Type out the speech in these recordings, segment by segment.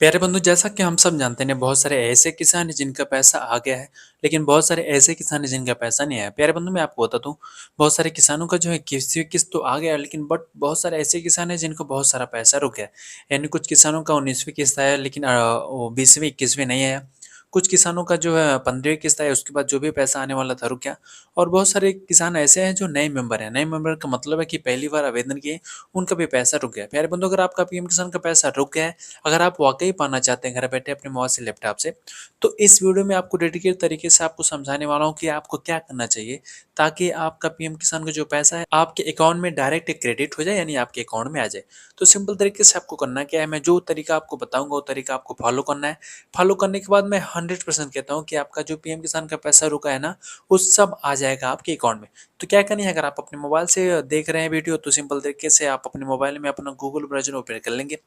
प्यारे बंधु, जैसा कि हम सब जानते हैं बहुत सारे ऐसे किसान हैं जिनका पैसा आ गया है, लेकिन बहुत सारे ऐसे किसान हैं जिनका पैसा नहीं आया। प्यारे बंधु, मैं आपको बताता हूँ, बहुत सारे किसानों का जो है किस्त तो आ गया, लेकिन बट बहुत सारे ऐसे किसान हैं जिनको बहुत सारा पैसा रुक गया। यानी कुछ किसानों का 19वीं किस्त आया, लेकिन वो 20वीं 21वीं नहीं आया। कुछ किसानों का जो है 15वीं किस्त आया, उसके बाद जो भी पैसा आने वाला था रुक गया। और बहुत सारे किसान ऐसे हैं जो नए मेंबर हैं। नए मेंबर का मतलब है कि पहली बार आवेदन किए, उनका भी पैसा रुक गया। प्यारे बंधु, अगर आपका पीएम किसान का पैसा रुक गया है, अगर आप वाक़ई पाना चाहते हैं घर बैठे अपने मोबाइल से, लैपटॉप से, तो इस वीडियो में आपको डेडिकेटेड तरीके से आपको समझाने वाला हूँ कि आपको क्या करना चाहिए, ताकि आपका पीएम किसान का जो पैसा है, आपके अकाउंट में डायरेक्ट क्रेडिट हो जाए, यानी आपके अकाउंट में आ जाए। तो सिंपल तरीके से आपको करना क्या है, मैं जो तरीका आपको बताऊँगा, वो तरीका आपको फ़ॉलो करना है। फ़ॉलो करने के बाद मैं 100% कहता हूँ कि आपका जो पीएम किसान का पैसा रुका है ना, वो सब आ जाएगा आपके अकाउंट में। तो क्या करनी है, अगर आप अपने मोबाइल से देख रहे हैं वीडियो, तो सिंपल तरीके से आप अपने मोबाइल में अपना गूगल ब्राउज़र ओपन कर लेंगे।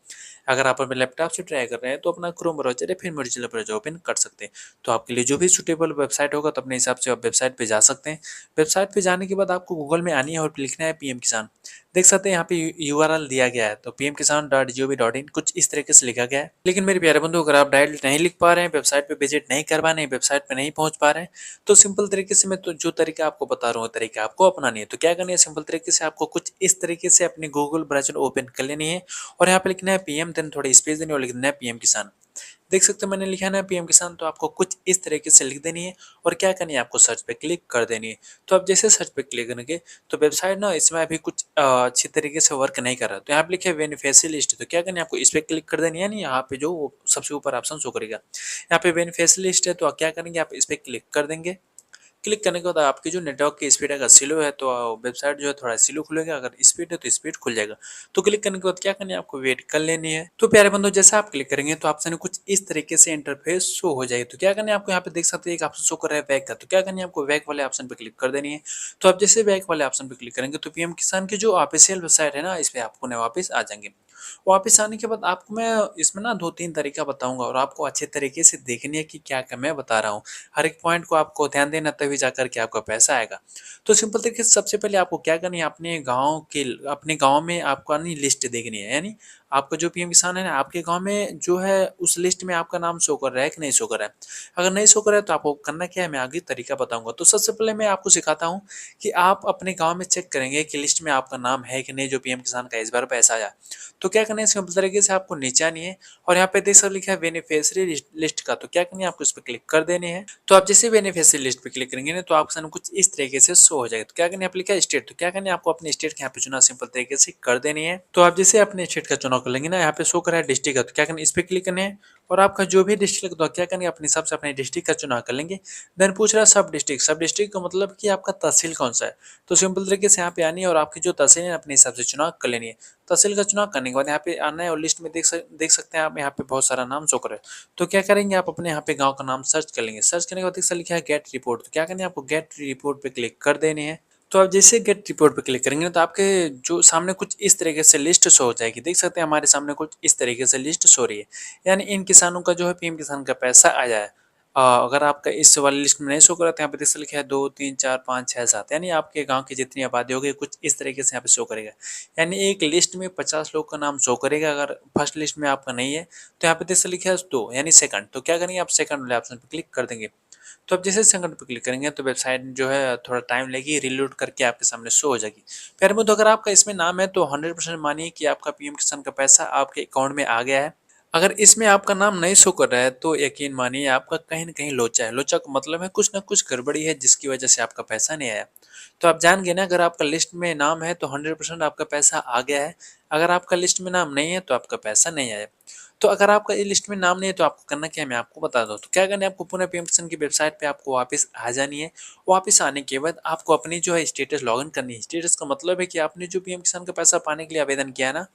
अगर आप अपने लैपटॉप से ट्राई कर रहे हैं, तो अपना क्रोम ब्राउज़र या फिर मोज़िला ब्राउज़र ओपन कर सकते हैं। तो आपके लिए जो भी सूटेबल वेबसाइट होगा, तो अपने हिसाब से आप वेबसाइट पे जा सकते हैं। वेबसाइट पे जाने के बाद आपको गूगल में आनी है और लिखना है पीएम किसान। देख सकते हैं यहाँ पे यूआरएल दिया गया है, तो pmkisan.gov.in कुछ इस तरीके से लिखा गया है। लेकिन मेरे प्यारे बंधु, अगर आप डायरेक्ट नहीं लिख पा रहे हैं, वेबसाइट पे विजिट नहीं कर पा रहे हैं, वेबसाइट पे नहीं पहुंच पा रहे हैं, तो सिंपल तरीके से मैं तो जो तरीका आपको बता रहा हूँ, वो तरीका आपको अपनानी है। तो क्या करनी है, सिंपल तरीके से आपको कुछ इस तरीके से अपनी गूगल ब्राउज़र ओपन कर लेनी है और यहाँ पे लिखना है पीएम, देन थोड़ी स्पेस देनी है और लिख देना है पीएम किसान। देख सकते हैं मैंने लिखा है ना पीएम किसान, तो आपको कुछ इस तरीके से लिख देनी है और क्या करनी है, आपको सर्च पे क्लिक कर देनी है। तो आप जैसे सर्च पे क्लिक करेंगे, तो वेबसाइट ना इसमें अभी कुछ अच्छी तरीके से वर्क नहीं कर रहा। तो यहाँ पे लिखा है बेनिफिशियरी लिस्ट, तो क्या करनी है, आपको इस पे क्लिक कर देनी है। नहीं, यहाँ पे जो सबसे ऊपर ऑप्शन शो करेगा, यहाँ पे बेनिफिशियरी लिस्ट है, तो आप क्या करेंगे, आप इस पे क्लिक कर देंगे। क्लिक करने के बाद आपकी जो नेटवर्क की स्पीड अगर स्लो है, तो वेबसाइट जो है थोड़ा स्लो खुलेगा, अगर स्पीड है तो स्पीड खुल जाएगा। तो क्लिक करने के बाद क्या करनी है, आपको वेट कर लेनी है। तो प्यारे बंधु, जैसा आप क्लिक करेंगे, तो आपसे कुछ इस तरीके से इंटरफेस शो हो जाएगी। तो क्या करना है, आपको यहाँ पे देख सकते हैं एक ऑप्शन शो कर रहा है बैक का, तो क्या करनी है, आपको बैक वाले ऑप्शन पे क्लिक कर देनी है। तो आप जैसे बैक वाले ऑप्शन पे क्लिक करेंगे, तो पीएम किसान की जो ऑफिशियल वेबसाइट है ना, इस पे आपको ना वापस आ जाएंगे। वापस आने के बाद आपको मैं इसमें ना 2-3 तरीका बताऊँगा और आपको अच्छे तरीके से देखनी है कि क्या-क्या मैं बता रहा हूँ। हर एक पॉइंट को आपको ध्यान देना, तभी जाकर के आपका पैसा आएगा। तो सिंपल तरीके से सबसे पहले आपको क्या करनी है, अपने गाँव में आपको नहीं लिस्ट देखनी है, यानी आपका जो पीएम किसान है ना, आपके गाँव में जो है उस लिस्ट में आपका नाम शो कर रहा है कि नहीं शो कर रहा है। अगर नहीं शो कर रहा है, तो आपको करना क्या है, मैं आगे तरीका बताऊँगा। तो सबसे पहले मैं आपको सिखाता हूँ कि आप अपने गाँव में चेक करेंगे कि लिस्ट में आपका नाम है कि नहीं, जो पीएम किसान का इस बार पैसा आया। तो क्या करना है, सिंपल तरीके से आपको नीचे आनी है और यहाँ पे देख सकते लिखा है बेनिफिशियरी लिस्ट लिस्ट का, तो क्या करनी है, आपको इस पे क्लिक कर देनी है। तो आप जैसे बेनिफिशियरी लिस्ट पे क्लिक करेंगे ना, तो आपके सामने कुछ इस तरीके से शो हो जाएगा। तो क्या करनी है, आप लिखा है स्टेट, तो क्या करनी है, आपको अपने स्टेट के यहाँ पे चुनाव सिंपल तरीके से कर देनी है। तो आप जैसे अपने स्टेट का चुनाव कर लेंगे ना, यहाँ पे शो कर रहा है डिस्ट्रिक्ट का, तो क्या करना है, इस पे क्लिक करना है और आपका जो भी डिस्ट्रिक्ट, तो क्या करनी है, अपने हिसाब से अपने डिस्ट्रिक्ट का चुनाव कर लेंगे। देन पूछ रहा है सब डिस्ट्रिक्ट, सब डिस्ट्रिक्ट का मतलब कि आपका तहसील कौन सा है। तो सिंपल तरीके से यहाँ पे आनी है और आपकी जो तहसील है अपने हिसाब से चुनाव कर लेनी है। तहसील का चुनाव करने के बाद यहाँ पे आना है और लिस्ट में देख सकते हैं आप, यहाँ पे बहुत सारा नाम शो कर रहा है। तो क्या करेंगे, आप अपने यहाँ पे गाँव का नाम सर्च कर लेंगे। सर्च करने के बाद देख सकते लिखा है गेट रिपोर्ट, तो क्या करना है, आपको गेट रिपोर्ट पे क्लिक कर देनी है। तो आप जैसे गेट रिपोर्ट पे क्लिक करेंगे ना, तो आपके जो सामने कुछ इस तरीके से लिस्ट शो हो जाएगी। देख सकते हैं हमारे सामने कुछ इस तरीके से लिस्ट शो हो रही है, यानी इन किसानों का जो है पीएम किसान का पैसा आया है। अगर आपका इस वाली लिस्ट में नहीं शो कर रहा, तो यहाँ पे देख सकते लिखा है 2 3 4 5 6 7, यानी आपके गांव की जितनी आबादी होगी कुछ इस तरीके से यहाँ पे शो करेगा। यानी एक लिस्ट में 50 लोग का नाम शो करेगा। अगर फर्स्ट लिस्ट में आपका नहीं है, तो यहाँ पे देख सकते लिखा है 2, यानी सेकंड, तो क्या करेंगे, आप सेकंड वाले ऑप्शन पे क्लिक कर देंगे। तो आप जैसे सेकंड पे क्लिक करेंगे, तो वेबसाइट जो है थोड़ा टाइम लेगी, रीलोड करके आपके सामने शो हो जाएगी। प्यारे मित्रों, अगर आपका इसमें नाम है, तो 100% मानिए कि आपका पीएम किसान का पैसा आपके अकाउंट में आ गया है। अगर इसमें आपका नाम नहीं शो कर रहा है, तो यकीन मानिए आपका कहीं न कहीं लोचा है। लोचा का मतलब है कुछ न कुछ गड़बड़ी है, जिसकी वजह से आपका पैसा नहीं आया। तो आप जान गए ना, अगर आपका लिस्ट में नाम है, तो 100% आपका पैसा आ गया है। अगर आपका लिस्ट में नाम नहीं है, तो आपका पैसा नहीं आया। तो अगर आपका ये लिस्ट में नाम नहीं है, तो आपको करना क्या है, मैं आपको बता दूँ। तो क्या करना है, आपको पुनः पीएम किसान की वेबसाइट पे आपको वापस आ जानी है। वापस आने के बाद आपको अपनी जो है स्टेटस लॉगिन करनी है। स्टेटस का मतलब है कि आपने जो पीएम किसान का पैसा पाने के लिए आवेदन किया है ना,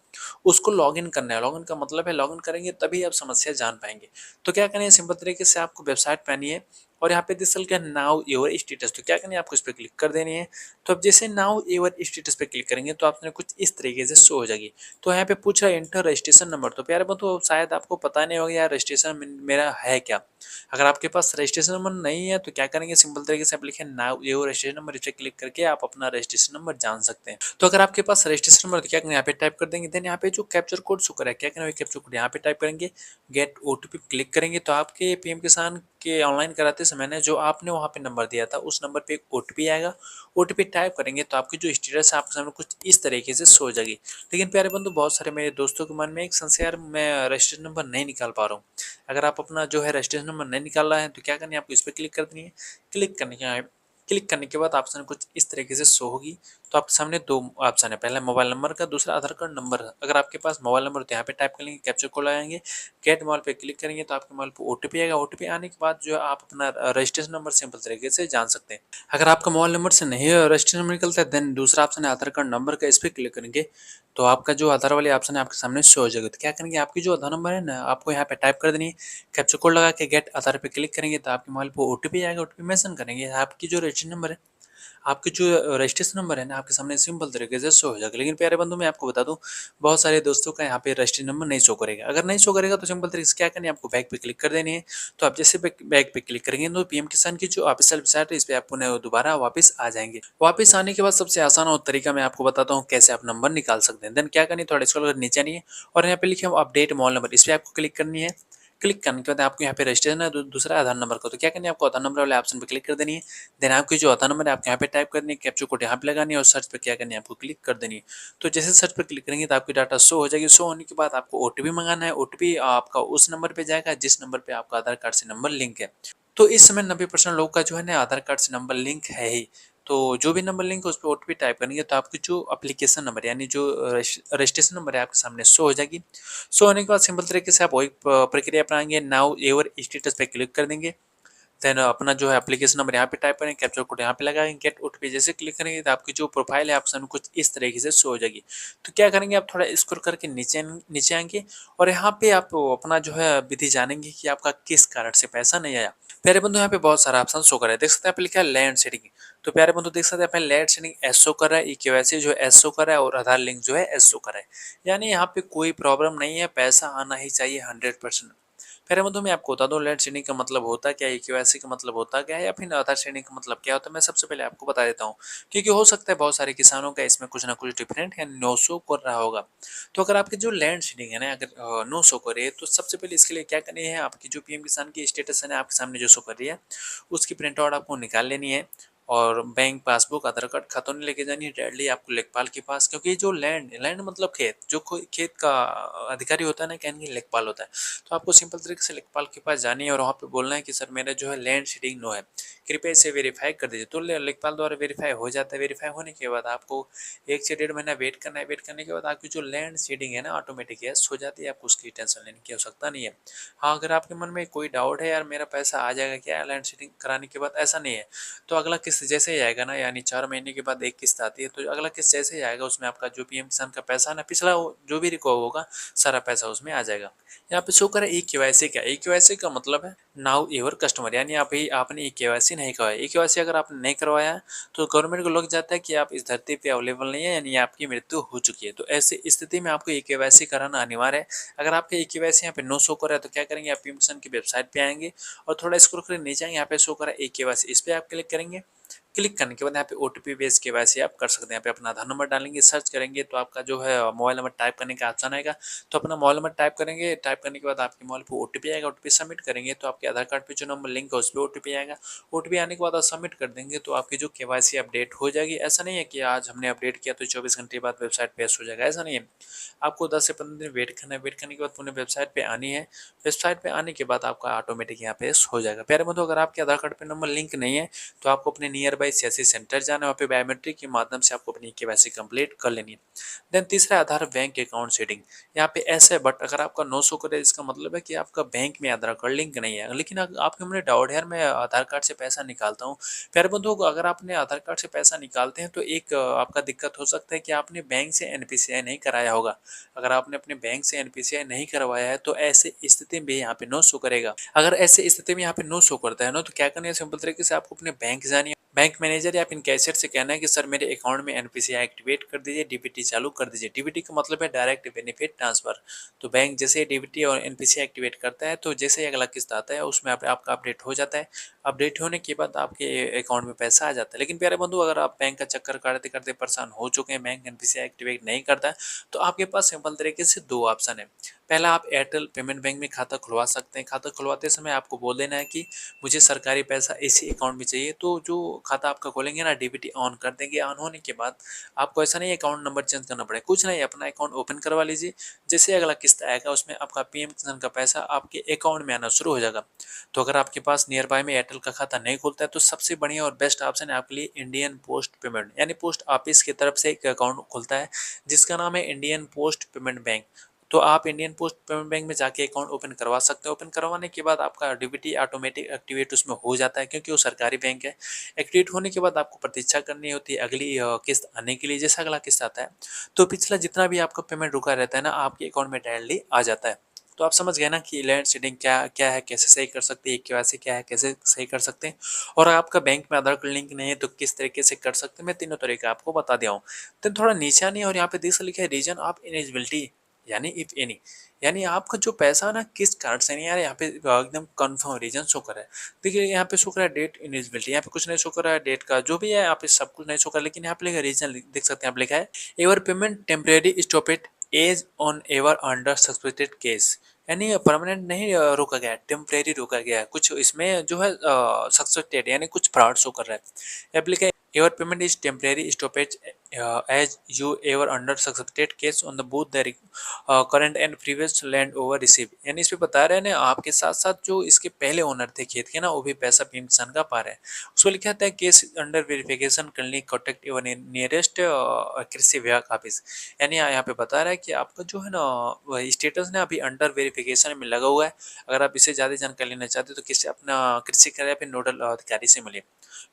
उसको लॉगिन करना है। लॉगिन का मतलब है लॉगिन करेंगे तभी आप समस्या जान पाएँगे। तो क्या करना है, सिंपल तरीके से आपको वेबसाइट पे आनी है और यहाँ पे दिस क्या है, नाउ योर स्टेटस, तो क्या करना है, आपको इस पे क्लिक कर देनी है। तो अब जैसे नाउ योर स्टेटस पे क्लिक करेंगे, तो आपने कुछ इस तरीके से शो हो जाएगी। तो यहाँ पे पूछ रहा है एंटर रजिस्ट्रेशन नंबर, तो प्यारे बंधु शायद आपको पता नहीं होगा यार रजिस्ट्रेशन मेरा है क्या। अगर आपके पास रजिस्ट्रेशन नंबर नहीं है तो क्या करेंगे, सिंपल तरीके से आप लिखें नाउ योर रजिस्ट्रेशन नंबर, इस पे क्लिक करके आप अपना रजिस्ट्रेशन नंबर जान सकते हैं। तो अगर आपके पास रजिस्ट्रेशन नंबर तो क्या करेंगे, यहाँ पे टाइप कर देंगे, देन यहाँ पे जो कैप्चर कोड शो करा है क्या करेंगे, कैप्चर कोड यहाँ पे टाइप करेंगे, गेट ओटीपी क्लिक करेंगे तो आपके पीएम किसान के ऑनलाइन कराते समय ना जो आपने वहाँ पे नंबर दिया था उस नंबर पे एक ओटीपी आएगा। ओटीपी टाइप करेंगे तो आपकी जो स्टेटस है आपके सामने कुछ इस तरीके से शो हो जाएगी। लेकिन प्यारे बंधु, बहुत सारे मेरे दोस्तों के मन में एक संशय, यार मैं रजिस्ट्रेशन नंबर नहीं निकाल पा रहा हूँ। अगर आप अपना जो है रजिस्ट्रेशन नंबर नहीं निकाल रहा है तो क्या करनी है, आपको इस पर क्लिक कर देनी है। क्लिक करने के क्लिक करने के बाद ऑप्शन कुछ इस तरीके से शो होगी। तो आपके सामने दो ऑप्शन है, पहला मोबाइल नंबर का, दूसरा आधार कार्ड नंबर। अगर आपके पास मोबाइल नंबर तो यहाँ पे टाइप करेंगे, कैप्चर कोड लगाएंगे, गेट मोबाइल पे क्लिक करेंगे तो आपके मोबाइल पे ओटीपी आएगा। ओटीपी आने के बाद जो है आप अपना रजिस्ट्रेशन नंबर सिंपल तरीके से जान सकते हैं। अगर आपका मोबाइल नंबर से नहीं रजिस्ट्रेशन नंबर निकलता है, देन दूसरा ऑप्शन है आधार कार्ड नंबर का, इस पर क्लिक करेंगे तो आपका जो आधार वाले ऑप्शन है आपके सामने शो हो जाएगा। तो क्या करेंगे, आपकी जो आधार नंबर है ना आपको यहाँ पे टाइप कर देनी है, कैप्चर कोड लगा के गेट आधार पे क्लिक करेंगे तो आपके मोबाइल पे ओटीपी आएगा। ओटीपी मेंशन करेंगे, आपकी जो रजिस्ट्रेशन नंबर है, आपके जो रजिस्ट्रेशन नंबर है ना आपके सामने सिंपल तरीके से शो हो जाएगा। लेकिन प्यारे बंधु, मैं आपको बता दूं, बहुत सारे दोस्तों का यहाँ पे रजिस्ट्रेशन नंबर नहीं शो करेगा। अगर नहीं शो करेगा तो सिंपल तरीके से क्या करनी है, आपको बैक पे क्लिक कर देनी है। तो आप जैसे बैक पे क्लिक करेंगे तो पीएम किसान की जो ऑफिशियल वेबसाइट है इस पे आप पुनः दोबारा वापस आ जाएंगे। वापस आने के बाद सबसे आसान और तरीका मैं आपको बताता हूँ कैसे आप नंबर निकाल सकते हैं। देन क्या करनी है, थोड़ा स्क्रॉल कर नीचे आनी है और यहाँ पे लिखे अपडेट मोबाइल नंबर, इस पे आपको क्लिक करनी है। क्लिक करने के बाद आपको यहाँ पे रजिस्ट्रेशन है दूसरा आधार नंबर को, तो क्या करनी है, आपको आधार नंबर वाले ऑप्शन पे क्लिक कर देनी है। देन आपकी जो आधार नंबर है आपको यहाँ पे टाइप करनी है, कैप्चर कोड यहाँ पे लगानी है और सर्च पे क्या करनी है, आपको क्लिक कर देनी है। तो जैसे सर्च पे क्लिक करेंगे तो आपकी डाटा शो हो जाएगी। शो होने के बाद आपको ओटीपी मंगाना है। ओटीपी आपका उस नंबर पे जाएगा जिस नंबर पे आपका आधार कार्ड से नंबर लिंक है। तो इस समय 90% लोग का जो है ना आधार कार्ड से नंबर लिंक है ही। तो जो भी नंबर लिंक है उस पर ओटीपी टाइप करेंगे तो आपकी जो एप्लीकेशन नंबर यानी जो रजिस्ट्रेशन नंबर है आपके सामने शो हो जाएगी। शो होने के बाद सिंपल तरीके से आप वही प्रक्रिया अपनाएंगे, नाउ योर स्टेटस पे क्लिक कर देंगे। देन अपना जो है एप्लीकेशन नंबर यहाँ पे टाइप करेंगे, कैप्चर कोड यहाँ पे लगाएंगे, गेट ओटीपी जैसे क्लिक करेंगे तो आपकी जो प्रोफाइल है आपके सामने कुछ इस तरीके से शो हो जाएगी। तो क्या करेंगे, आप थोड़ा स्क्रॉल करके नीचे नीचे आएंगे और यहाँ पे आप अपना जो है विधि जानेंगे कि आपका किस कारण से पैसा नहीं आया। प्यारे बंधु, यहाँ पे बहुत सारा ऑप्शन शो कर रहा है, देख सकते हैं, यहाँ पे लिखा है लैंड सेटिंग। तो प्यारे बंधु देख सकते हैं यहाँ पे लैंड सेटिंग एस शो कर रहा है, ई केवाईसी जो है एस शो कर रहा है और आधार लिंक जो है एस शो कर रहा है। यानी यहाँ पे कोई प्रॉब्लम नहीं है, पैसा आना ही चाहिए 100%। फिर बंधु मैं आपको बता दूं लैंड शेडिंग का मतलब होता क्या है, केवाईसी का मतलब होता क्या है या फिर आधार शेडिंग का मतलब क्या होता है, मैं सबसे पहले आपको बता देता हूँ। क्योंकि हो सकता है बहुत सारे किसानों का इसमें कुछ ना कुछ डिफरेंट या नो शो कर रहा होगा। तो अगर आपकी जो लैंड शेडिंग है ना अगर नो शो कर रही है तो सबसे पहले इसके लिए क्या करनी है, आपकी जो पीएम किसान की स्टेटस है ना आपके सामने जो शो कर रही है उसकी प्रिंट आउट आपको निकाल लेनी है। और बैंक पासबुक आधार कार्ड खाता नहीं लेके जानी है डायरेक्टली आपको लेखपाल के पास, क्योंकि जो लैंड लैंड मतलब खेत, जो खेत का अधिकारी होता है ना कहेंगे लेखपाल होता है। तो आपको सिंपल तरीके से लेखपाल के पास जानी है और वहाँ पे बोलना है कि सर मेरा जो है लैंड शेडिंग नो है, कृपया इसे वेरीफाई कर दीजिए। तो लेखपाल द्वारा वेरीफाई हो जाता है। वेरीफाई होने के बाद आपको 1 से 1.5 महीना वेट करना है। वेट करने के बाद आपकी जो लैंड शेडिंग है ना ऑटोमेटिक यस हो जाती है, आपको उसकी टेंशन लेने की आवश्यकता नहीं है। हाँ, अगर आपके मन में कोई डाउट है यार मेरा पैसा आ जाएगा क्या लैंड शेडिंग कराने के बाद, ऐसा नहीं है। तो अगला किस्त जैसे ही आएगा ना, यानी 4 महीने के बाद एक किस्त आती है, तो अगला किस्त जैसे ही आएगा उसमें आपका जो पीएम किसान का पैसा है ना पिछला जो भी रिकॉर्ड होगा सारा पैसा उसमें आ जाएगा। यहाँ पे शो करे ई केवाईसी का, ई केवाईसी का मतलब है नाउ योर कस्टमर, यानी आप ही आपने ई केवाईसी नहीं करवाया। ई केवाईसी अगर आपने नहीं करवाया है तो गवर्नमेंट को लग जाता है कि आप इस धरती पे अवेलेबल नहीं है, यानी आपकी मृत्यु हो चुकी है। तो ऐसी स्थिति में आपको ई केवाईसी कराना अनिवार्य है। अगर आपके ई केवाईसी यहाँ पे नो शो कर रहा है तो क्या करेंगे, आप पीएम किसान की वेबसाइट पे आएंगे और थोड़ा स्क्रॉल करके नीचे आएंगे, यहाँ पे शो करा ई केवाईसी, इस पे आप क्लिक करेंगे। क्लिक करने के बाद यहाँ पे ओटीपी बेस्ड केवाईसी आप कर सकते हैं। यहाँ पे अपना आधार नंबर डालेंगे, सर्च करेंगे तो आपका जो है मोबाइल नंबर टाइप करने का ऑप्शन आएगा। तो अपना मोबाइल नंबर टाइप करेंगे, टाइप करने के बाद आपके मोबाइल पे ओटीपी आएगा। ओटीपी सबमिट करेंगे तो आपके आधार कार्ड पे जो नंबर लिंक है उस पर ओटीपी आएगा। ओटीपी आने के बाद आप सबमिट कर देंगे तो आपकी जो केवाईसी अपडेट हो जाएगी। ऐसा नहीं है कि आज हमने अपडेट किया तो 24 घंटे बाद वेबसाइट पे हो जाएगा, ऐसा नहीं है। आपको 10 से 15 दिन वेट करना है। वेट करने के बाद पुनः वेबसाइट पे आनी है। वेबसाइट पे आने के बाद आपका ऑटोमेटिक यहाँ पे हो जाएगा। प्यारे बंधु, अगर आपके आधार कार्ड पे नंबर लिंक नहीं है तो आपको अपने नियर बाई सीएससी सेंटर जाना है, वहाँ पे बायोमेट्रिक के माध्यम से आपको अपनी केवाईसी कंप्लीट कर लेनी है। देन तीसरा आधार बैंक अकाउंट सेटिंग, यहाँ पे ऐसे है बट अगर आपका नो शो करे इसका मतलब है कि आपका बैंक में आधार कार्ड लिंक नहीं है। लेकिन आपके मन में डाउट है यार मैं आधार कार्ड से पैसा निकालता हूँ। प्यारे बंधु, अगर आपने आधार कार्ड से पैसा निकालते हैं तो एक आपका दिक्कत हो सकता है कि आपने बैंक से एनपीसीआई नहीं कराया होगा। अगर आपने अपने बैंक से एनपीसीआई नहीं करवाया है तो ऐसे स्थिति में यहाँ पे नो शो करेगा। अगर ऐसे स्थिति में यहाँ पे नो शो करता है ना तो क्या करना है, सिंपल तरीके से आपको अपने बैंक जानी है। बैंक मैनेजर या फिर कैशियर से कहना है कि सर मेरे अकाउंट में एनपीसीआई एक्टिवेट कर दीजिए, डीबीटी चालू कर दीजिए। डीबीटी का मतलब है डायरेक्ट बेनिफिट ट्रांसफर। तो बैंक जैसे डीबीटी और एनपीसीआई एक्टिवेट करता है तो जैसे ही अगला किस्त आता है उसमें आपका अपडेट हो जाता है। अपडेट होने के बाद आपके अकाउंट में पैसा आ जाता है। लेकिन प्यारे बंधु, अगर आप बैंक का चक्कर काटते करते परेशान हो चुके हैं, बैंक एनपीसीआई एक्टिवेट नहीं करता है, तो आपके पास सिंपल तरीके से दो ऑप्शन है। पहला, आप एयरटेल पेमेंट बैंक में खाता खुलवा सकते हैं। खाता खुलवाते समय आपको बोल देना है कि मुझे सरकारी पैसा इसी अकाउंट में चाहिए। तो जो खाता आपका खोलेंगे ना, डीबीटी ऑन कर देंगे। ऑन होने के बाद आपको ऐसा नहीं अकाउंट नंबर चेंज करना पड़ेगा, कुछ नहीं, अपना अकाउंट ओपन करवा लीजिए। जैसे अगला किस्त आएगा उसमें आपका पीएम किसान का पैसा आपके अकाउंट में आना शुरू हो जाएगा। तो अगर आपके पास नियर बाय में एयरटेल का खाता नहीं खुलता है तो सबसे बढ़िया और बेस्ट ऑप्शन है आपके लिए इंडियन पोस्ट पेमेंट, यानी पोस्ट ऑफिस की तरफ से एक अकाउंट खुलता है जिसका नाम है इंडियन पोस्ट पेमेंट बैंक। तो आप इंडियन पोस्ट पेमेंट बैंक में जाके अकाउंट ओपन करवा सकते हो। ओपन करवाने के बाद आपका डीबीटी ऑटोमेटिक एक्टिवेट उसमें हो जाता है, क्योंकि वो सरकारी बैंक है। एक्टिवेट होने के बाद आपको प्रतीक्षा करनी होती है अगली किस्त आने के लिए। जैसा अगला किस्त आता है तो पिछला जितना भी आपका पेमेंट रुका रहता है ना, आपके अकाउंट में डायरेक्टली आ जाता है। तो आप समझ गए ना कि लैंड सीडिंग क्या क्या है, कैसे सही कर सकते हैं, केवाईसी क्या है, कैसे सही कर सकते हैं, और आपका बैंक में आधार कार्ड लिंक नहीं है तो किस तरीके से कर सकते हैं। मैं तीनों तरीके आपको बता दिया हूँ। तो थोड़ा नीचे आनी और यहाँ पे देख लिखा है रीजन ऑफ इनेजिबिलिटी, यानी इफ एनी, यानी आपका जो पैसा ना किस कारण से नहीं आ रहा है, यहाँ पे एकदम कंफर्म रीजन शो कर रहा है। देखिए यहाँ पे शो कर रहा है डेट इनेजिबिलिटी, यहाँ पे कुछ नहीं शो कर रहा है डेट का, जो भी है यहाँ पे सब कुछ नहीं शो कर रहा है। लेकिन यहाँ पे लिखा रीजन देख सकते हैं, आप लिखा है ever payment temporary stopped as on ever under suspected case, यानी परमानेंट नहीं रोका गया है, टेम्परेरी रोका गया है। कुछ इसमें जो है सस्पेक्टेड यानी कुछ फ्रॉड शो कर रहा है। Application your payment is temporary stoppage as you ever under suspected case on the both the current and previous land over receive, यानी इस पे बता रहे हैं ना, आपके साथ साथ जो इसके पहले ओनर थे खेत के ना, वो भी पैसा पीएम किसान का पा रहे हैं। उसको लिखा था केस अंडर वेरिफिकेशन करनी कॉन्टेक्ट योर नियरेस्ट कृषि विभाग ऑफिस, यानी यहाँ पे बता रहा है कि आपका जो है ना स्टेटस ना अभी अंडर वेरिफिकेशन में लगा हुआ है। अगर आप इससे ज़्यादा जानकारी लेना चाहते हो तो किसी अपना कृषि कार्य पे नोडल अधिकारी से मिलिए।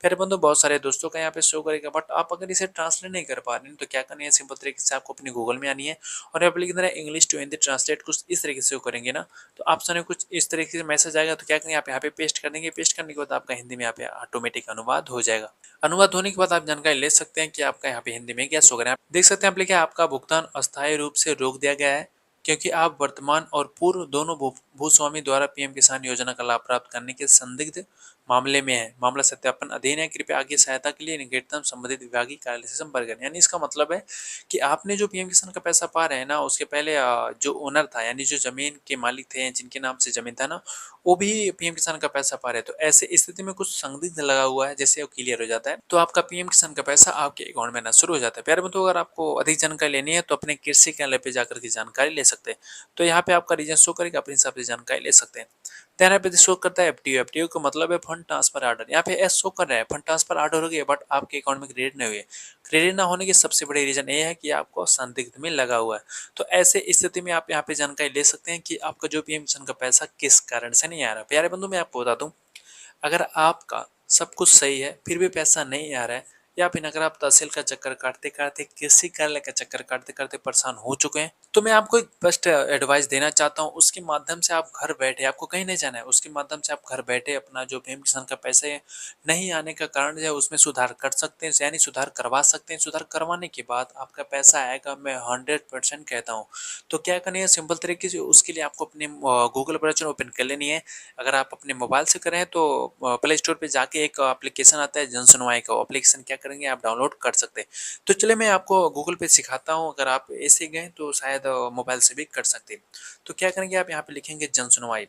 फिर बंधु, बहुत सारे दोस्तों का यहाँ पे शो करेगा, बट आप अगर इसे ट्रांसलेट नहीं कर पा रहे हैं तो क्या करनी है, सिंपल तरीके से आपको अपनी गूगल में आनी है और यहाँ पे लिख देना इंग्लिश टू हिंदी ट्रांसलेट। कुछ इस तरीके से करेंगे ना तो ऑप्शन में कुछ इस तरीके से मैसेज आएगा। तो क्या करेंगे, आप यहाँ पे पेस्ट कर देंगे। पेस्ट करने के बाद आपका हिंदी में यहाँ पे ऑटोमेटिक अनुवाद हो जाएगा। अनुवाद होने के बाद आप जानकारी ले सकते हैं कि आपका यहाँ पे हिंदी में क्या शो कर रहा है। आप देख सकते हैं, आप लिखा है आपका भुगतान अस्थायी रूप से रोक दिया गया है क्योंकि आप वर्तमान और पूर्व दोनों भूस्वामी द्वारा पीएम किसान योजना का लाभ प्राप्त करने के संदिग्ध मामले में है। मामला सत्यापन अधीन है। कृपया आगे सहायता के लिए निकटतम संबंधित विभागीय कार्यालय से संपर्क करें। यानी इसका मतलब है कि आपने जो पीएम किसान का पैसा पा रहे हैं ना, उसके पहले जो ओनर था, यानी जो जमीन के मालिक थे, जिनके नाम से जमीन था ना, वो भी पीएम किसान का पैसा पा रहे हैं। तो ऐसे स्थिति में कुछ संदिग्ध लगा हुआ है, जैसे वो क्लियर हो जाता है तो आपका पीएम किसान का पैसा आपके अकाउंट में आना शुरू हो जाता है। प्यारे बंधु, अगर आपको अधिक जानकारी लेनी है तो अपने कृषि कार्यालय पे जाकर के जानकारी ले सकते हैं। तो यहाँ पे आपका रीजन शो करेगा, अपने हिसाब से जानकारी ले सकते हैं। देन यहाँ पे शो करता है एफटीओ। एफटीओ का मतलब है फंड ट्रांसफर ऑर्डर। यहाँ पे एस शो कर रहा है, फंड ट्रांसफर ऑर्डर हो गया, बट आपके अकाउंट में क्रेडिट नहीं हुए। क्रेडिट ना होने की सबसे बड़ी रीजन ये है कि आपको संदिग्ध में लगा हुआ है। तो ऐसे स्थिति में आप यहाँ पे जानकारी ले सकते हैं कि आपका जो पीएम किसान का पैसा किस कारण से नहीं आ रहा। प्यारे बंधु, मैं आपको बता दूं, अगर आपका सब कुछ सही है फिर भी पैसा नहीं आ रहा है, या फिर अगर आप तहसील का चक्कर काटते काटते, कृषि कार्यालय का चक्कर काटते काटते परेशान हो चुके हैं, तो मैं आपको एक बेस्ट एडवाइस देना चाहता हूँ। उसके माध्यम से आप घर बैठे, आपको कहीं नहीं जाना है, उसके माध्यम से आप घर बैठे अपना जो पीएम किसान का पैसे नहीं आने का कारण है उसमें सुधार कर सकते हैं, यानी सुधार करवा सकते हैं। सुधार करवाने के बाद आपका पैसा आएगा, मैं 100% कहता हूँ। तो क्या करनी है, सिंपल तरीके से उसके लिए आपको अपने गूगल ब्राउज़र ओपन कर लेनी है। अगर आप अपने मोबाइल से करें तो प्ले स्टोर पे जाके एक एप्लीकेशन आता है जन सुनवाई का, एप्लीकेशन क्या करेंगे आप डाउनलोड कर सकते हैं। तो चलिए मैं आपको गूगल पे सिखाता हूँ, अगर आप ऐसे गए तो शायद मोबाइल से भी कर सकते हैं। तो क्या करेंगे, आप यहाँ पे लिखेंगे जन सुनवाई।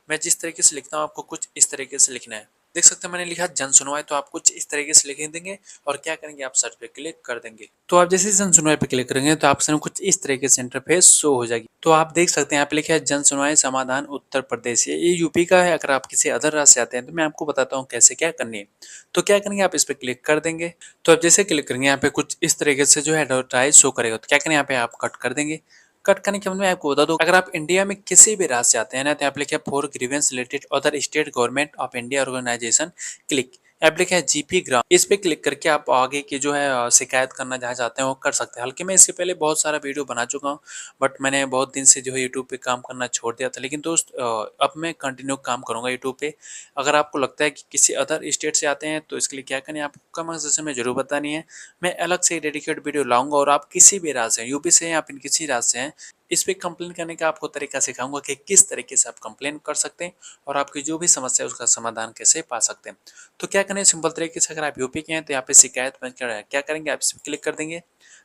मैं जिस तरीके से लिखता हूँ आपको कुछ इस तरीके से लिखना है। देख सकते हैं मैंने लिखा जन सुनवाई, तो आप कुछ इस तरीके से लिख देंगे और क्या करेंगे, आप सर्च पे क्लिक कर देंगे। तो आप जैसे जन सुनवाई पे क्लिक करेंगे तो आपके सामने कुछ इस तरीके से इंटरफेस शो हो जाएगी। तो आप देख सकते हैं यहाँ पे लिखा है जन सुनवाई समाधान उत्तर प्रदेश, ये यूपी का है। अगर आप किसी अदर राज्य से आते हैं तो मैं आपको बताता हूँ कैसे क्या करनी है। तो क्या करेंगे, आप इस पे क्लिक कर देंगे। तो आप जैसे क्लिक करेंगे यहाँ पे कुछ इस तरीके से जो है एडवर्टाइज शो करेगा। तो क्या करेंगे, यहाँ पे आप कट कर देंगे। कट करने के बाद मैं आपको बता दूं, अगर आप इंडिया में किसी भी राज्य से आते हैं ना, तो आप लिखिए for grievance related other state government of India organisation click, यहाँ पे लिखा है जीपी ग्राम, इस पे क्लिक करके आप आगे की जो है शिकायत करना जहाँ चाहते हैं वो कर सकते हैं। हालाँकि मैं इससे पहले बहुत सारा वीडियो बना चुका हूँ, बट मैंने बहुत दिन से जो है यूट्यूब पे काम करना छोड़ दिया था। लेकिन दोस्त अब मैं कंटिन्यू काम करूँगा यूट्यूब पे। अगर आपको लगता है कि किसी अदर स्टेट से आते हैं तो इसके लिए क्या करना है, आपको कमेंट सेक्शन में ज़रूर बतानी है। मैं अलग से डेडिकेट वीडियो लाऊँगा और आप किसी भी राज्य से हैं, यूपी से हैं या फिर किसी राज्य से हैं, इस पे कंप्लेन करने का आपको तरीका सिखाऊँगा कि किस तरीके से आप कंप्लेन कर सकते हैं और आपकी जो भी समस्या है उसका समाधान कैसे पा सकते हैं। तो क्या करें, सिंपल तरीके से अगर आप यूपी के हैं तो यहाँ पे शिकायत में क्या करेंगे, आप इस पे क्लिक कर देंगे।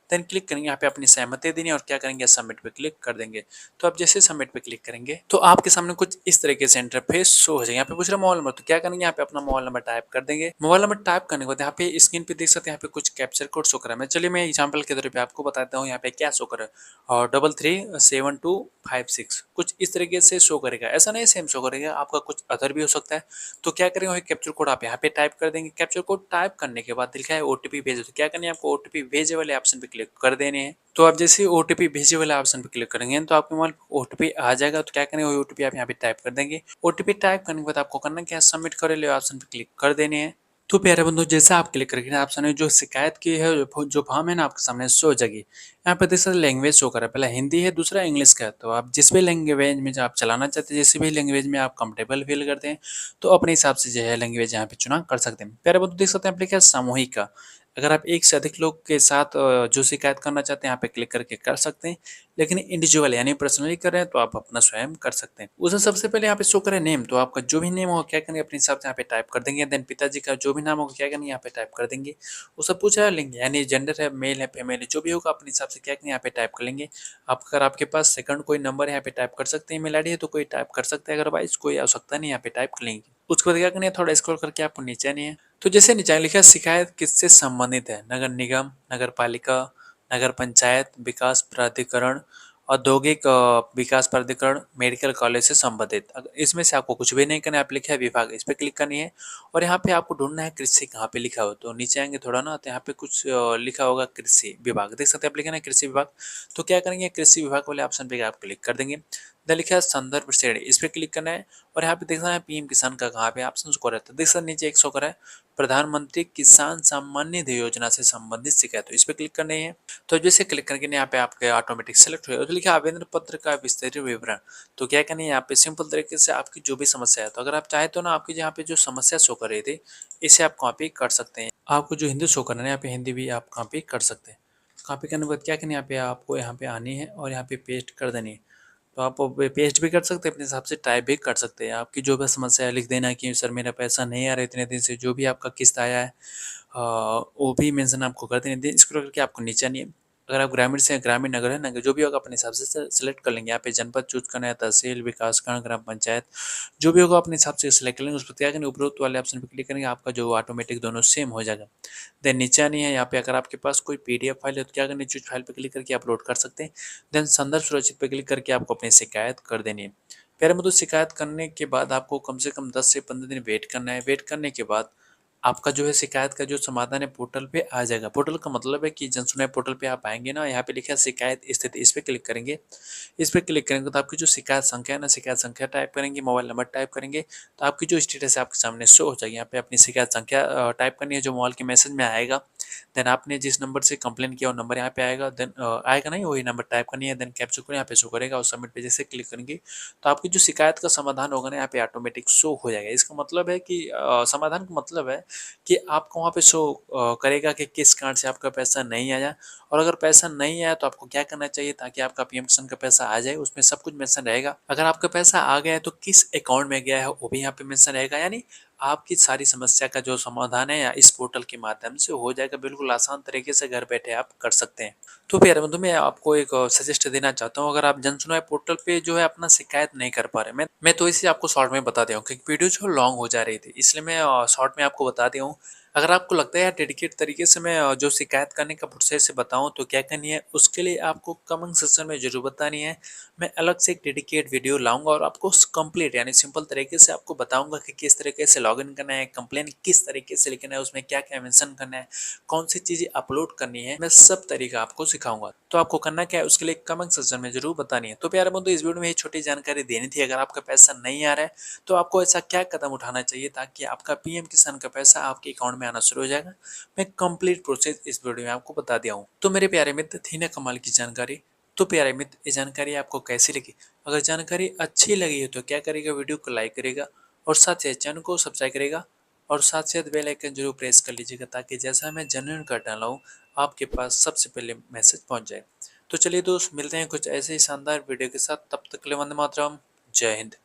देन क्लिक करेंगे यहाँ पे अपनी सहमति देनी है और क्या करेंगे, सबमिट पे क्लिक कर देंगे। तो आप जैसे सबमिट पे क्लिक करेंगे तो आपके सामने कुछ इस तरीके से इंटरफेस शो हो जाएगा। यहाँ पे पूछ रहा है मोबाइल नंबर, तो क्या करेंगे, यहाँ पे अपना मोबाइल नंबर टाइप कर देंगे। मोबाइल नंबर टाइप करने के बाद यहाँ पे स्क्रीन पे देख सकते हैं, यहाँ पे कुछ कैप्चर कोड शो कर रहा है। मैं चलिए मैं एग्जाम्पल के तौर पे आपको बताता हूँ यहाँ पे क्या शो कर रहा है। और 337256 कुछ इस तरीके से शो करेगा। ऐसा नहीं सेम शो करेगा, आपका कुछ अदर भी हो सकता है। तो क्या करेंगे, वही कैप्चर कोड आप यहाँ पे टाइप कर देंगे। कैप्चर कोड टाइप करने के बाद लिखा है ओटीपी भेजो, तो क्या करना है, आपको ओटीपी भेजे वाले ऑप्शन पे क्लिक कर देने हैं। तो आप जैसे ही ओटीपी भेजे वाले ऑप्शन पे क्लिक करेंगे तो आपके मोबाइल ओटीपी आ जाएगा। तो क्या करेंगे, वही ओटीपी आप यहाँ पे टाइप कर देंगे। ओटीपी टाइप करने के बाद आपको करना क्या है, सबमिट करे वाले ऑप्शन पे क्लिक कर देने हैं। तो प्यारे बंधु, जैसे आप क्लिक करेंगे ना, ऑप्शन में जो शिकायत की है जो फॉर्म है ना आपके सामने शो हो जाएगी। यहाँ पे देख सकते लैंग्वेज शो कर रहा है, पहला हिंदी है, दूसरा इंग्लिश का है। तो आप जिस भी लैंग्वेज में जो आप चलाना चाहते हैं, जिस भी लैंग्वेज में आप कंफर्टेबल फील करते हैं, तो अपने हिसाब से जो है लैंग्वेज यहाँ पे चुनाव कर सकते हैं। प्यारे बंधु, देख सकते हैं आप लिखा है सामूहिक का। अगर आप एक से अधिक लोग के साथ जो शिकायत करना चाहते हैं यहाँ पे क्लिक करके कर सकते हैं। लेकिन इंडिविजुअल यानी पर्सनली कर रहे हैं तो आप अपना स्वयं कर सकते हैं। उसे सबसे पहले यहाँ पे शो करें नेम, तो आपका जो भी नेम हो क्या करेंगे, अपने हिसाब से यहाँ पे टाइप कर देंगे। देन पिताजी का जो भी नाम होगा क्या करेंगे, यहाँ पे टाइप कर देंगे। वो सब पूछा लेंगे, यानी जेंडर है, मेल है, फीमेल है, जो भी होगा अपने हिसाब से क्या करेंगे, यहाँ पे टाइप कर लेंगे। आप अगर आपके पास सेकंड कोई नंबर है यहाँ पे टाइप कर सकते हैं, ईमेल आईडी है तो कोई टाइप कर सकते हैं, अदरवाइज कोई आवश्यकता नहीं, यहाँ पे टाइप कर लेंगे। उसके बाद क्या करना है, थोड़ा स्क्रॉल करके आपको नीचे आनी है। तो जैसे नीचे लिखा है शिकायत किससे संबंधित है, नगर निगम, नगर पालिका, नगर पंचायत, विकास प्राधिकरण, औद्योगिक विकास प्राधिकरण, मेडिकल कॉलेज से संबंधित। इसमें से आपको कुछ भी नहीं करना है, आप लिखा है विभाग, इस पर क्लिक करनी है। और यहाँ पे आपको ढूंढना है कृषि कहाँ पे लिखा हो, तो नीचे आएंगे थोड़ा ना, तो यहाँ पे कुछ लिखा होगा कृषि विभाग, देख सकते हैं आप, लिखा है कृषि विभाग। तो क्या करेंगे, कृषि विभाग वाले ऑप्शन पे आप क्लिक कर देंगे। इधर लिखा है संदर्भ श्रेणी, इस पे क्लिक करना है। और यहाँ पे देखना है पीएम किसान का कहाँ पे ऑप्शन को रहता है, देख सकते नीचे एक शो करा है प्रधानमंत्री किसान सम्मान निधि योजना से संबंधित शिकायत, तो इस पे क्लिक करनी है। तो जैसे क्लिक करके यहाँ पे आपके ऑटोमेटिक सेलेक्ट हो, तो लिखा आवेदन पत्र का विस्तारित विवरण। तो क्या करना है, यहाँ पे सिंपल तरीके से आपकी जो भी समस्या है, तो अगर आप चाहे तो ना आपकी यहाँ पे जो समस्या शो कर रही थी इसे आप कॉपी कर सकते हैं। आपको जो हिंदी शो करना है यहाँ पे हिंदी भी आप कॉपी कर सकते हैं। कॉपी करने के बाद क्या करना है, यहाँ पे आपको यहाँ पे आनी है और यहाँ पे पेस्ट कर देनी है। तो आप पेस्ट भी कर सकते हैं, अपने हिसाब से टाइप भी कर सकते हैं। आपकी जो भी समस्या है लिख देना कि सर मेरा पैसा नहीं आ रहा इतने दिन से, जो भी आपका किस्त आया है वो भी मेंशन आपको कर देना है। इसको करके आपको नीचे आनी है। अगर आप ग्रामीण से ग्रामीण, नगर है नगर, जो भी होगा अपने हिसाब से सेलेक्ट कर लेंगे। यहाँ पे जनपद चूज करना है, तहसील, विकासखंड, ग्राम पंचायत, जो भी होगा अपने हिसाब से सेलेक्ट कर लेंगे। उस पर क्या करेंगे, उपरोक्त वाले ऑप्शन पर क्लिक करेंगे, आपका जो ऑटोमेटिक दोनों सेम हो जाएगा। देन नीचे आनी है, यहाँ पे अगर आपके पास कोई पीडीएफ फाइल है तो क्या करना है, चूज फाइल पे क्लिक करके अपलोड कर सकते हैं। देन संदर्भ सुरक्षित पे क्लिक करके आपको अपनी शिकायत कर देनी है। प्यारे मतलब शिकायत करने के बाद आपको कम से कम 10 से 15 दिन वेट करना है। वेट करने के बाद आपका जो है शिकायत का जो समाधान है पोर्टल पे आ जाएगा। पोर्टल का मतलब है कि जन सुनवाई पोर्टल पे आप आएंगे ना, यहाँ पे लिखा है शिकायत स्थिति, इस पे क्लिक करेंगे। इस पे क्लिक करेंगे तो आपकी जो शिकायत संख्या है ना, शिकायत संख्या टाइप करेंगे, मोबाइल नंबर टाइप करेंगे, तो आपकी जो स्टेटस है आपके सामने शो हो जाएगी। यहाँ पे अपनी शिकायत संख्या टाइप करनी है जो मोबाइल के मैसेज में आएगा। देन आपने जिस नंबर से कंप्लेन किया वो नंबर यहाँ पे आएगा। देन आएगा नहीं, वही नंबर टाइप करनी है। देन कैप्चर कोड यहाँ पे शो करेगा और सबमिट पे जैसे क्लिक करेंगे तो आपकी जो शिकायत का समाधान होगा ना यहाँ पे ऑटोमेटिक शो हो जाएगा। इसका मतलब है कि समाधान का मतलब है कि आपको वहाँ पे शो करेगा कि किस कारण से आपका पैसा नहीं आया। और अगर पैसा नहीं आया तो आपको क्या करना चाहिए ताकि आपका पीएम किसान का पैसा आ जाए, उसमें सब कुछ मेंशन रहेगा। अगर आपका पैसा आ गया है तो किस अकाउंट में गया है वो भी यहाँ पे मेंशन रहेगा। यानी आपकी सारी समस्या का जो समाधान है या इस पोर्टल के माध्यम से हो जाएगा। बिल्कुल आसान तरीके से घर बैठे आप कर सकते हैं। तो प्यारे बंधु, मैं आपको एक सजेस्ट देना चाहता हूँ, अगर आप जन सुनवाई पोर्टल पे जो है अपना शिकायत नहीं कर पा रहे, मैं तो इसे आपको शॉर्ट में बता दिया हूँ क्योंकि वीडियो जो लॉन्ग हो जा रही थी, इसलिए मैं शॉर्ट में आपको बता दिया हूँ। अगर आपको लगता है यार डेडिकेट तरीके से मैं जो शिकायत करने का प्रोसेस बताऊँ तो क्या करनी है, उसके लिए आपको कमेंट सेक्शन में ज़रूर बतानी है। मैं अलग से एक डेडिकेट वीडियो लाऊँगा और आपको स कंप्लीट यानी सिंपल तरीके से आपको बताऊँगा कि किस तरीके से लॉगिन करना है, कंप्लेन किस तरीके से लिखना है, उसमें क्या-क्या मेंशन करना है, कौन-सी चीज़ें अपलोड करनी है, मैं सब तरीका आपको सिखाऊँगा। तो आपको करना क्या है, उसके लिए कमेंट सेक्शन में ज़रूर बतानी है। तो प्यारे बंधु, इस वीडियो में ये छोटी जानकारी देनी थी। अगर आपका पैसा नहीं आ रहा है, तो आपको ऐसा क्या कदम उठाना चाहिए ताकि आपका पीएम किसान का पैसा आपके अकाउंट में आना शुरू हो जाएगा। मैं कंप्लीट प्रोसेस इस वीडियो में आपको बता दिया हूँ। तो मेरे प्यारे मित्र, थी ना कमाल की जानकारी। तो प्यारे मित्र, ये जानकारी आपको कैसी लगी? अगर जानकारी अच्छी लगी है तो क्या करेगा, वीडियो को लाइक करेगा और साथ ही चैनल को सब्सक्राइब करेगा और साथ बेल आइकन जरूर प्रेस कर लीजिएगा ताकि जैसा मैं जेन्युइन कर डाला हूँ आपके पास सबसे पहले मैसेज पहुंच जाए। तो चलिए दोस्त, मिलते हैं कुछ ऐसे ही शानदार वीडियो के साथ। तब तक के लिए वंदे मातरम। जय हिंद।